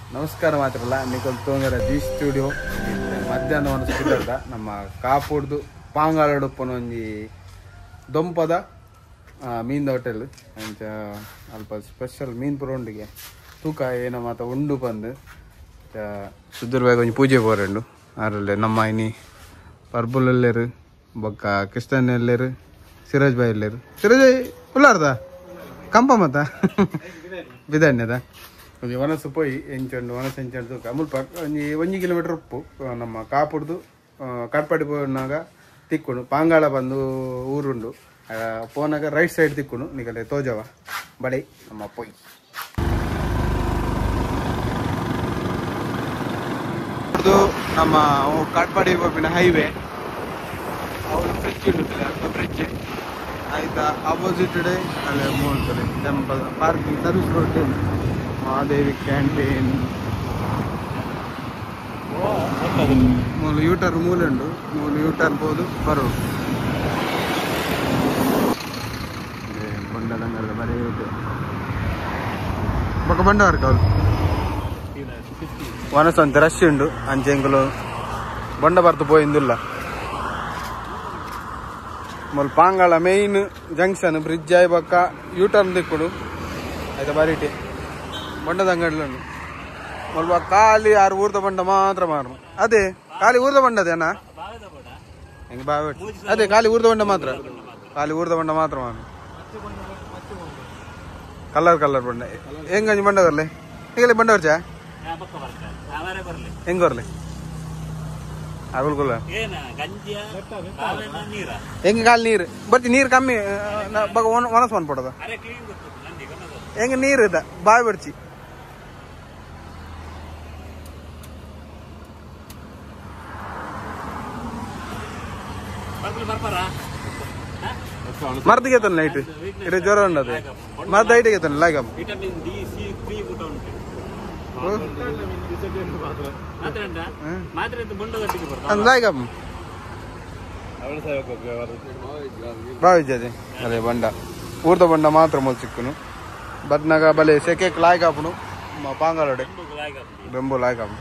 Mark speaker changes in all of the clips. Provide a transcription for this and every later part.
Speaker 1: ನಮಸ್ಕಾರ ಮಾತ್ರಲ್ಲ Nikhil ತೋಂಗರ G studio ಮಧ್ಯಾಹ್ನ ಒಂದು ನಮ್ಮ ಕಾಪುಡ್ದು ಪಾಂಗಾಳಡುಪ್ಪನ ಒಂಜಿ ದೊಂಪದ ಮೀನ್ದ ಹೋಟೆಲ್ ಅಂಚ ಅಲ್ಪ ಸ್ಪೆಷಲ್ ಮೀನ್ ಪುರೋಂಡಿಗೆ ತೂಕ ಏನೋ ಮಾತ ಉಂಡು ಬಂದು ಸುದೂರವಾಗಿ ಒಂಜಿ ಪೂಜೆ ಬೋರೆಂಡು ಅದರಲ್ಲಿ ನಮ್ಮ ಇನಿ ಪರ್ಬುಲಲ್ಲೇರು ಬೊಕ್ಕ ಕೃಷ್ಣನ್ ಎಲ್ಲೇರು ಸಿರಾಜ್ ಬಾಯ್ ಎಲ್ಲೇರು ಸಿರಾಜ್ ಉಳ್ಳಾರ್ದ ಕಂಪ ಮತ್ತ ಬಿದಣ್ಣದ ಒಂಜಿ ವನಸು ಪೋಯಿ ಎಂಚಂಡು ವನಸು ಎಂಚಂಡು ತೂಕ ಮುಲ್ಪ ಒಂಜಿ ಕಿಲೋಮೀಟರ್ ಉಪ್ಪು ನಮ್ಮ ಕಾಪುಡ್ದು ಕಟ್ಪಾಡಿ ಪೋನಾಗ ತಿಕ್ಕುಂಡು ಪಾಂಗಾಳ ಬಂದು ಊರುಂಡು ಪೋನಾಗ ರೈಟ್ ಸೈಡ್ ತಿಕ್ಕುಂಡು ನಿಕಲೆ ತೋಜವ ಬಳಿ ನಮ್ಮ ಪೊಯ್ ನಮ್ಮ ಕಾಟ್ಪಾಡಿ ಪೋಪಿನ ಹೈವೇ ಅವರು ಬ್ರಿಡ್ಜ್ ಇರುತ್ತದೆ ಅದು ಬ್ರಿಡ್ಜ್ ಆಯ್ತಾ ಆಪೋಸಿಟ್ ಅಲ್ಲೇ ಮೂಡ್ತಾರೆ temple parking service road Mahadevi canteen ಮೂಲು ಯೂಟರ್ ಮೂಲುಂಡು ಮೂಲು ಯೂಟರ್ ಬೋದು ಬರೋಡು ಬಂಡದಂಗಲ್ಲ ಬರೀ ಬೊಕ್ಕ ಬಂಡವಾರ್ಕ ಅವರು ವನಸಂತ ರಶ್ ಉಂಡು ಅಂಚೆಂಗುಲು ಬೊಂಡ ಬರ್ತು ಪೋಯಿಂದಿಲ್ಲ ಮೊಲ್ ಪಾಂಗಾಳ ಮೇಯ್ನ್ ಜಂಕ್ಷನ್ ಬ್ರಿಡ್ಜ್ ಆಯ್ ಬೊಕ್ಕ ಯೂಟರ್ನ್ ದಿಕ್ಕುಡು ಆಯ್ತಾ ಬರೀಟಿ ಬೊಂಡದ ಅಂಗಡಿಲುಂಡು ಮೊಲ್ಪ ಖಾಲಿ ಆರು ಊರ್ದ ಬಂಡ ಮಾತ್ರ ಮಾರು ಅದೇ ಖಾಲಿ ಊರ್ದ ಬಂಡದೇನಾ ಹೆಂಗೆ ಬಾವಿ ಅದೇ ಖಾಲಿ ಊರ್ದ ಬಂಡ ಮಾತ್ರ ಖಾಲಿ ಊರ್ದ ಬಂಡ ಮಾತ್ರ ಮಾರು ಕಲರ್ ಕಲರ್ ಬಂಡ ಹೆಂಗಂಜಿ ಬಂಡ ಬರ್ಲೆ ಹೀಗಲೇ ಬಂಡ ಬರ್ಚಾ ಹೆಂಗ್ ಬರ್ಲಿ ಅಗುಲ್ಗುಲ್ಲ ಹೆಂಗೆ ಕಾಲು ನೀರು ಬರ್ತಿ ನೀರು ಕಮ್ಮಿ ಒಣಸ್ ಬಂದ್ಬಿಡದ ಹೆಂಗೆ ನೀರು ಇದ್ದ ಬಾವಿ ಬರ್ಚಿ ಮರ್ದಿಗೆ ನೈಟ್ ಇದು ಜ್ವರ ಉಂಡದು ಮರ್ದ ಐಟಿಗೆ ಲಾಗ ಬಾವಿಜದೆ ಅದೇ ಬಂಡ ಊರ್ದ ಬಂಡ ಮಾತ್ರ ಮೊಲ್ ಸಿಕ್ಕುನು ಬದ್ನಾಗ ಬಲೆ ಸೆಕೆಕ್ ಲಾಯ್ಕಾಪುನು ಪಾಂಗಾಲೋಡೆ ಬೆಂಬು ಲಾಯ್ಕಾಪು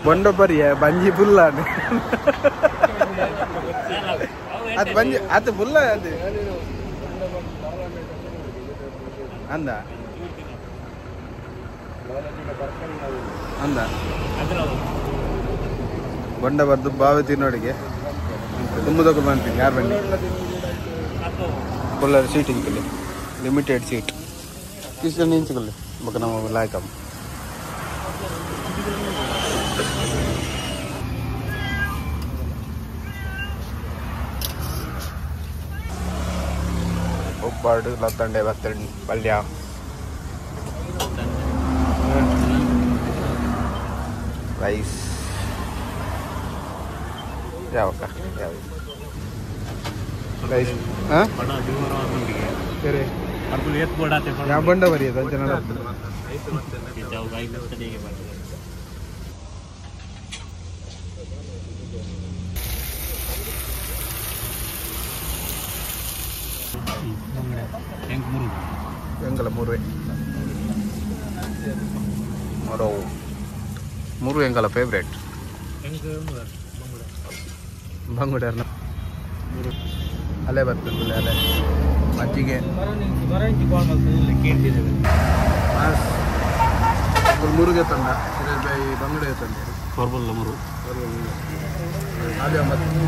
Speaker 1: ಬಂಡ ಬರಿಯ ಬಂಜಿ ಬುಲ್ಲ ಅದು ಬಂಜಿ ಅದು ಬುಲ್ಲ ಅದು ಅಂದ ಅಂದ ಬಂಡ ಬರ್ದು ಬಾವಿ ತಿನ್ನೋಡಿಗೆ ತುಂಬದಕ್ಕೆ ಬಂತೀನಿ ಯಾರು ಬನ್ನಿ ಫುಲ್ಲರ್ ಸೀಟ್ ಇಂಕಲ್ಲಿ ಲಿಮಿಟೆಡ್ ಸೀಟ್ ಕಿಶನ್ ಇಂಚಕಲ್ಲಿ ಬೊಕ್ಕ ನಾವು ಲಾಯ್ಕಮ್ ಉಪ್ಪಾಡು ಲತ್ತಂಡೆ ಬತ್ತಂಡಿ ಪಲ್ಯ ರೈಸ್ ಯಾವಕ್ಕ ಯಾವ ರೈಸ್ ಯಾವ ಬಂಡ ಬರಿಯದ ಜನ ಎಂಗಲ ಮೂರು ಮೂರು ಎಂಗಲ ಫೇವ್ರೇಟ್ ಬಂಗುಡರ್ನ ಅಲೆ ಬರ್ತದೆ ಅಲೆ ಮಜ್ಜಿಗೆ ಮುರುಗೆ ತಂಡ ಬಂಗುಡೆ ತಂಡ ಕೊರ್ಬಲ್ಲ ಮುರು ಅದೇ ಮತ್ತು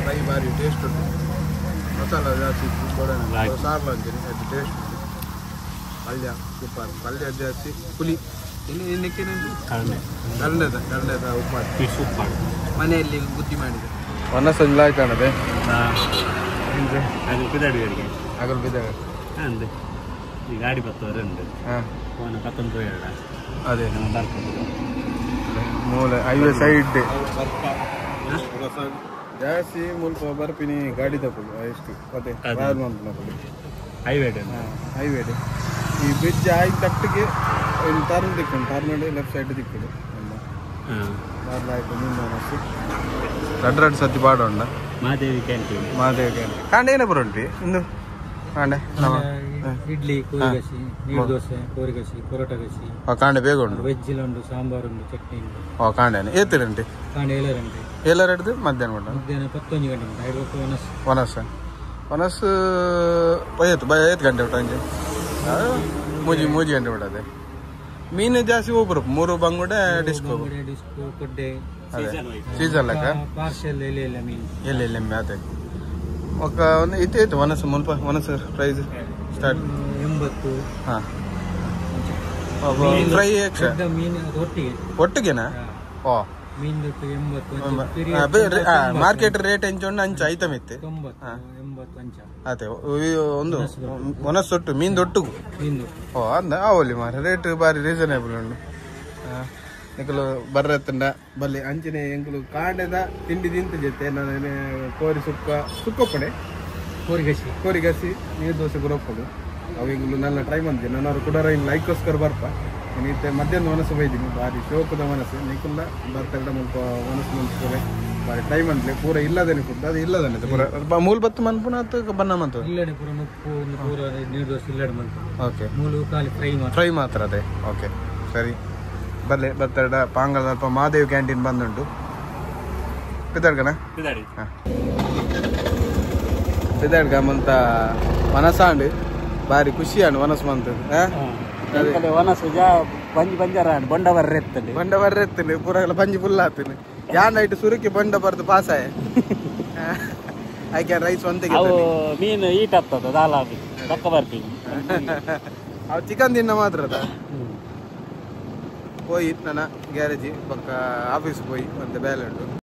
Speaker 1: ಫ್ರೈ ಭಾರಿ ಟೇಸ್ಟ್ ಉಂಟು ಮಸಾಲ ಜಾಸ್ತಿ ಸಾರ್ಲ ಅಂತೀನಿ ಅದು ಟೇಸ್ಟ್ ಪಲ್ಯ ಸೂಪರ್ ಪಲ್ಯ ಜಾಸ್ತಿ ಪುಲಿ ಇನ್ನೇನು ಕಳ್ಳೆದ ಉಪ್ಪು ಮನೆಯಲ್ಲಿ ಬುದ್ಧಿ ಮಾಡಿದೆ ಒನ್ನ ಸಂಜೆ ಆಯ್ತಾನದೆ ಆಗಲ್ ಬಿದ್ದಾಗ
Speaker 2: ಈ ಗಾಡಿ ಬರ್ತವ್ರೆ ಕತ್ತೊಂದು
Speaker 1: ಅದೇ ಮೂಲೆ ಹೈವೇ ಸೈಡ್ ಜಾಸ್ತಿ ಮುಲ್ಪ ಬರ್ಪಿನಿ ಗಾಡಿ ತಗೊಳ್ಳಿ ಎಷ್ಟು ಮತ್ತೆ ಹೈವೇ ಈ ಬ್ರಿಡ್ಜ್ ಆಯ್ತು ತಟ್ಟಿಗೆ ಒಂದು ಟರ್ನ್ ತಿಕ್ಕೊಂಡು ಟರ್ನ್ ಲೆಫ್ಟ್ ಸೈಡ್ ತಿಕ್ಕಿಡು ರಡ್ ಸತಿ ಪಾಡೋಣ
Speaker 2: ಮಾದೇವಿ ಕ್ಯಾಂಟೀನ್
Speaker 1: ಕಾಂಡ ಏನೇ ಬರೋಣ್ರಿ ಇಂದು ಕಾಂಡೆ
Speaker 2: ಇಡ್ಲಿ ಕೋರಿಗಸಿ ನೀರು ದೋಸೆ ಕೋರಿಗಸಿ ಪರೋಟ ಗಸಿ
Speaker 1: ಕಾಂಡೆ ಬೇಗ ಉಂಟು
Speaker 2: ವೆಜ್ಜಿಲ್ ಉಂಟು ಸಾಂಬಾರು ಉಂಟು ಚಟ್ನಿ ಉಂಟು
Speaker 1: ಕಾಂಡೆನೆ ಏತಿರಂಟಿ
Speaker 2: ಕಾಂಡೆ ಏಳರಂಟೆ
Speaker 1: ಎಲ್ಲರಡ್ದು ಮಧ್ಯಾಹ್ನ ಮಟ್ಟ
Speaker 2: ಮಧ್ಯಾಹ್ನ 11 ಗಂಟೆ ಉಂಟು 5
Speaker 1: ವನಸ್ ವನಸ್ ಐವತ್ತು ಗಂಟೆ ಉಂಟು ಅಂಜೆ ಮೂಜಿ ಗಂಟೆ ಬಿಡದೆ ಮೀನು ಜಾಸ್ತಿ ಹೋಗ್ಬರು 3 ಬಂಗುಡೆ ಡಿಸ್ಕೋ
Speaker 2: ಕೊಡ್ಡೆ
Speaker 1: ಅದೇ ಸೀಸನ್ ಲೆಕ್ಕ
Speaker 2: ಪಾರ್ಸೆಲ್ ಎಲ್ಲ ಮೀನು
Speaker 1: ಎಲ್ಲ ಅದೇ ఒక ఇటు వనస్ మున్ప వనస్ ప్రైస్ స్టార్ట్
Speaker 2: 80
Speaker 1: ಹಾಂ ಫ್ರೈ ಒಟ್ಟಿಗೆನಾ ಓ ಮಾರ್ಕೆಟ್ ರೇಟ್ ಎಂಚೊಂಡು ಅಂಚ ಐಟಮ್ ಇತ್ತೆ ಅದೇ ಒಂದು ಒನಸೊಟ್ಟು ಮೀನ್ ದೊಟ್ಟುಗು ಓ ಅಂದ ಅವಲ್ಲಿ ಮಾರ ರೇಟ್ ಬಾರಿ ರೀಸನೇಬಲ್ ಉಂಡು ಎಂಕಲು ಬರ್ರತ್ತಂಡ ಬಲ್ಲಿ ಅಂಚನೆ ಎಂಕಲು ಕಾಂಡೆದ ತಿಂಡಿ ತಿಂತ ಜೊತೆ ನಾನು ಕೋರಿ ಸುಕ್ಕಪ್ಪಡೆ ಕೋರಿಗಸಿ ನೀರು ದೋಸೆ ಗುರಪ್ಪಡು ಅವು ಎಂಕಲು ನನ್ನ ಟ್ರೈ ಮಾಡಿದೆ ನಾನು ಕೂಡ ಲೈಕ್ಗೋಸ್ಕರ ಬರ್ಪ ನೀತೆ ಮಧ್ಯಾಹ್ನ ಮನಸ್ಸು ಬೈದೀನಿ ಬಾರಿ ಶೋಕದ ಮನಸ್ಸು ನಿಕುಲ್ಲ ಬರ್ತಡ ಮುಲ್ಪ ಮನಸ್ಸು ಮುನ್ಸ್ಕೊಳೆ ಬಾರಿ ಟ್ರೈ ಮಾಡ್ಲೆ ಪೂರ ಇಲ್ಲದೇನೆ ಫುಡ್ ಅದು ಇಲ್ಲದನೆ ಪೂರ ಮೂಲ ಬತ್ತು ಮನ್ಪುನ ಅಥವಾ ಬನ್ನ ಮಂತು
Speaker 2: ಇಲ್ಲಡೆ ಪೂರ ಮುಪ್ಪು ಪೂರ ನೀರು ದೋಸೆ ಇಲ್ಲಡೆ ಮಂತು
Speaker 1: ಓಕೆ
Speaker 2: ಮೂಲು ಖಾಲಿ
Speaker 1: ಫ್ರೈ ಮಾತ್ರ ಅದೇ ಓಕೆ ಸರಿ ಬರ್ಲೆ ಬರ್ತಡ ಪಾಂಗಲ್ ಸ್ವಲ್ಪ ಮಹಾದೇವ್ ಕ್ಯಾಂಟೀನ್ ಬಂದುಂಟು ಪಿದಾಡ್ಗನ ಪಿದಾಡ್ಗ ಮಂತ ಮನಸಾಂಡ್ ಬಾರಿ ಖುಷಿ ಅಂಡ್ ಮನಸ್ಸು ಮಂತ್
Speaker 2: ವನಸು ಬಂಜಾರ ಬಂಡ
Speaker 1: ಬರ್ರೆತ್ತನೆ ಪೂರ ಬಂಜಿ ಫುಲ್ ಆತನೆ ಯಾನ್ ನೈಟ್ ಸುರುಕಿ ಬಂಡ ಬರ್ದು ಪಾಸಾಯ ಐ ಕ್ಯಾನ್ ರೈಸ್ ಒಂದಿಗೆ
Speaker 2: ಮೀನು ಈಟ್ ಆಗ್ತದ ದಾಲ ಪಕ್ಕ ಬರ್ತೀನಿ
Speaker 1: ಅವು ಚಿಕನ್ ತಿನ್ನ ಮಾತ್ರ ಹೋಯಿ ನನ್ನ ಗ್ಯಾರೇಜಿ ಪಕ್ಕ ಆಫೀಸ್ ಹೋಯಿ ಮತ್ತೆ ಬೇಲೆ ಉಂಟು